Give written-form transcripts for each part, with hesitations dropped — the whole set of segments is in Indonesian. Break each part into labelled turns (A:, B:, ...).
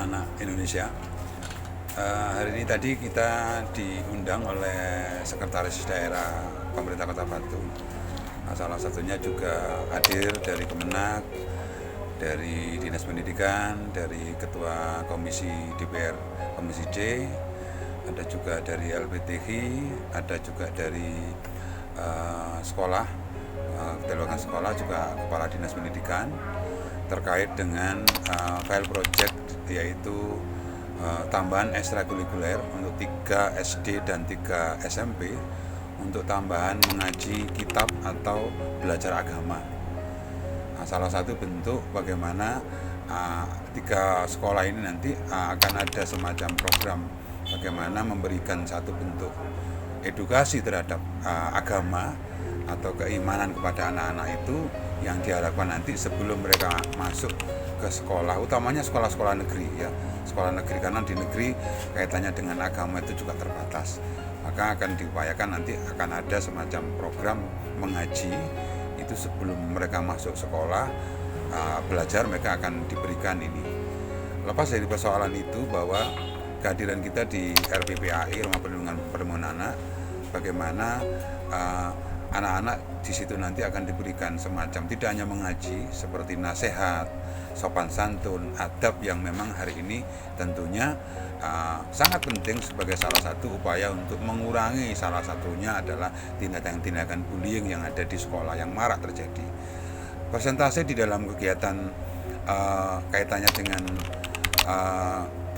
A: anak Indonesia. Hari ini tadi kita diundang oleh Sekretaris Daerah Pemerintah Kota Batu. Salah satunya juga hadir dari Kemenak, dari Dinas Pendidikan, dari Ketua Komisi DPR Komisi D, ada juga dari LPTH, ada juga dari sekolah, kedewasan sekolah, juga Kepala Dinas Pendidikan terkait dengan file project, yaitu tambahan ekstrakurikuler untuk 3 SD dan 3 SMP untuk tambahan mengaji kitab atau belajar agama. Salah satu bentuk bagaimana 3 sekolah ini nanti akan ada semacam program bagaimana memberikan satu bentuk edukasi terhadap agama atau keimanan kepada anak-anak itu, yang diharapkan nanti sebelum mereka masuk ke sekolah, utamanya sekolah-sekolah negeri ya, sekolah negeri, karena di negeri kaitannya dengan agama itu juga terbatas, maka akan diupayakan nanti akan ada semacam program mengaji itu sebelum mereka masuk sekolah belajar, mereka akan diberikan ini. Lepas dari persoalan itu, bahwa kehadiran kita di RPPAI, Rumah Perlindungan Anak, bagaimana anak-anak di situ nanti akan diberikan semacam tidak hanya mengaji seperti nasihat, sopan santun, adab yang memang hari ini tentunya sangat penting sebagai salah satu upaya untuk mengurangi, salah satunya adalah tindakan-tindakan bullying yang ada di sekolah yang marak terjadi. Persentase di dalam kegiatan kaitannya dengan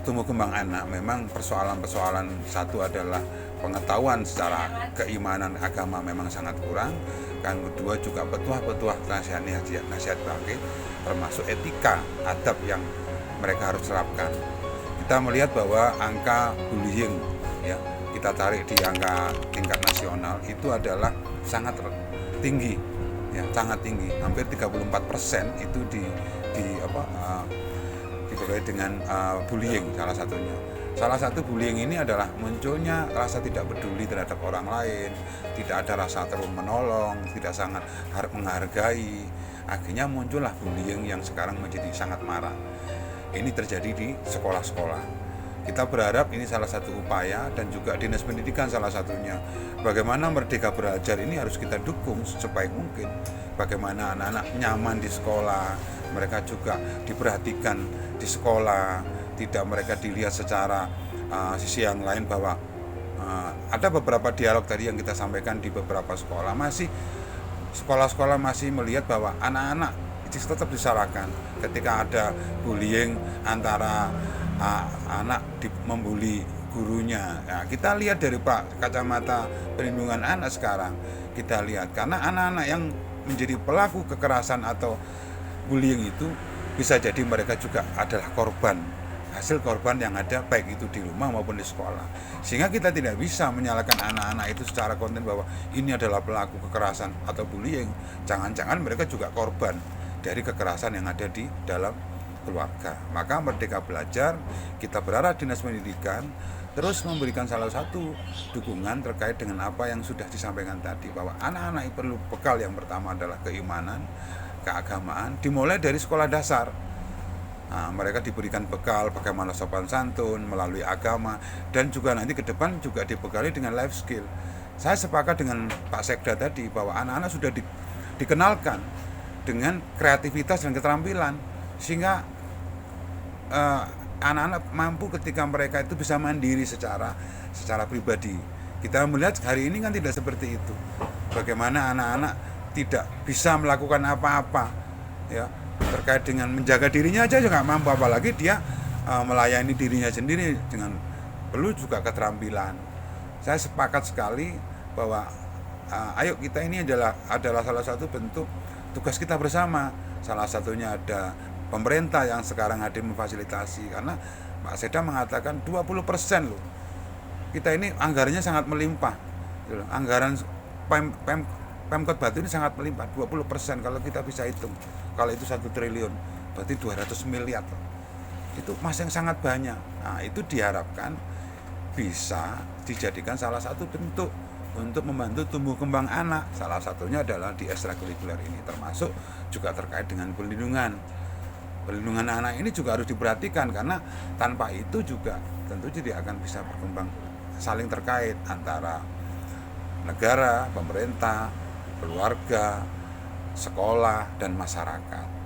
A: tumbuh kembang anak, memang persoalan-persoalan satu adalah pengetahuan secara keimanan agama memang sangat kurang, kan kedua juga petuah-petuah nasihat bangkit, termasuk etika adab yang mereka harus terapkan. Kita melihat bahwa angka bullying ya, kita tarik di angka tingkat nasional itu adalah sangat tinggi ya, sangat tinggi, hampir 34% itu dibekali dengan bullying. Salah satu bullying ini adalah munculnya rasa tidak peduli terhadap orang lain, tidak ada rasa turun menolong, tidak sangat menghargai. Akhirnya muncullah bullying yang sekarang menjadi sangat marak. Ini terjadi di sekolah-sekolah. Kita berharap ini salah satu upaya, dan juga Dinas Pendidikan salah satunya. Bagaimana Merdeka Belajar ini harus kita dukung sebaik mungkin. Bagaimana anak-anak nyaman di sekolah, mereka juga diperhatikan di sekolah, tidak mereka dilihat secara sisi yang lain, bahwa ada beberapa dialog tadi yang kita sampaikan di beberapa sekolah, sekolah-sekolah masih melihat bahwa anak-anak itu tetap disalahkan ketika ada bullying antara anak membuli gurunya. Nah, kita lihat dari kacamata perlindungan anak sekarang, kita lihat karena anak-anak yang menjadi pelaku kekerasan atau bullying itu bisa jadi mereka juga adalah hasil korban yang ada baik itu di rumah maupun di sekolah, sehingga kita tidak bisa menyalahkan anak-anak itu secara konten bahwa ini adalah pelaku kekerasan atau bullying. Jangan-jangan mereka juga korban dari kekerasan yang ada di dalam keluarga. Maka Merdeka Belajar, kita berharap Dinas Pendidikan terus memberikan salah satu dukungan terkait dengan apa yang sudah disampaikan tadi, bahwa anak-anak perlu bekal yang pertama adalah keimanan, keagamaan, dimulai dari sekolah dasar. Mereka diberikan bekal bagaimana sopan santun melalui agama, dan juga nanti ke depan juga dibekali dengan life skill. Saya sepakat dengan Pak Sekda tadi bahwa anak-anak sudah dikenalkan dengan kreativitas dan keterampilan, sehingga anak-anak mampu ketika mereka itu bisa mandiri secara pribadi. Kita melihat hari ini kan tidak seperti itu. Bagaimana anak-anak tidak bisa melakukan apa-apa ya, terkait dengan menjaga dirinya aja juga mampu, apalagi dia melayani dirinya sendiri, dengan perlu juga keterampilan. Saya sepakat sekali bahwa ayo kita ini adalah salah satu bentuk tugas kita bersama. Salah satunya ada pemerintah yang sekarang hadir memfasilitasi, karena Pak Sekda mengatakan 20% loh. Kita ini anggarannya sangat melimpah. Anggaran Pemkot Batu ini sangat melimpah, 20% kalau kita bisa hitung. Kalau itu 1 triliun, berarti 200 miliar. Itu masih yang sangat banyak. Nah, itu diharapkan bisa dijadikan salah satu bentuk untuk membantu tumbuh kembang anak. Salah satunya adalah di ekstrakurikuler ini, termasuk juga terkait dengan perlindungan. Perlindungan anak ini juga harus diperhatikan, karena tanpa itu juga tentu tidak akan bisa berkembang, saling terkait antara negara, pemerintah, keluarga, sekolah, dan masyarakat.